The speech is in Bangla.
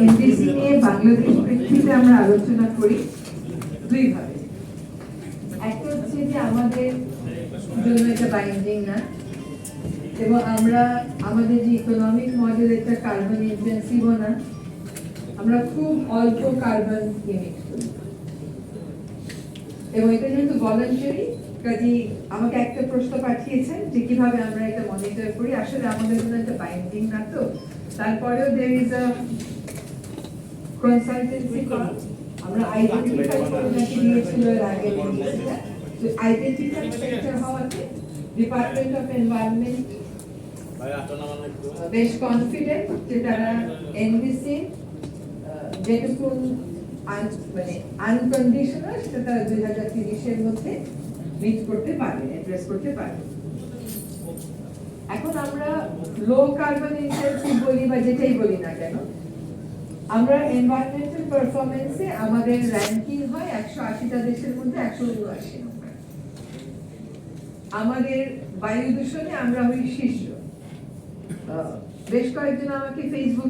এনডিসি নিয়ে বাংলাদেশ প্রেক্ষিতে আমরা আলোচনা করি দুই ভাবে। একটা হচ্ছে যে আমাদের জন্য এটা বাইন্ডিং না, এবং আমরা আমাদের যে ইকোনমিক মডেল এটা কার্বন ইন্টেন্সিভও না, আমরা খুব অল্প কার্বন ইমিট করি, এবং এটা যেহেতু ভলান্টারি, কাজী আমাকে একটা প্রশ্ন পাঠিয়েছেন যে কিভাবে আমরা এটা মনিটর করি। আসলে আমাদের জন্য এটা বাইন্ডিং না, তো তারপরেও there is a consultancy firm, আমরা আইডেন্টিফাই করে নাকি দিয়েছিল এর আগে, তো আইডেন্টিফাই সেক্টর হওয়াতে ডিপার্টমেন্ট অফ এনভায়রনমেন্ট বেশ কনফিডেন্ট যে তারা এনডিসি যেটুকু মানে আনকন্ডিশনাল সেটা তারা 2030-এর মধ্যে মিট করতে পারবে, অ্যাড্রেস করতে পারবে। এখন আমরা লো কার্বন ইন্টেন্সিভ বলি বা যেটাই বলি না কেন, আমরা এনভায়রনমেন্টাল পারফরম্যান্সে আমাদের র্যাঙ্কিং হয় 180টা দেশের মধ্যে 179 নম্বর। আমাদের বায়ু দূষণে আমরা হই শীর্ষ। বেশ কয়েকজন আমাকে ফেসবুকে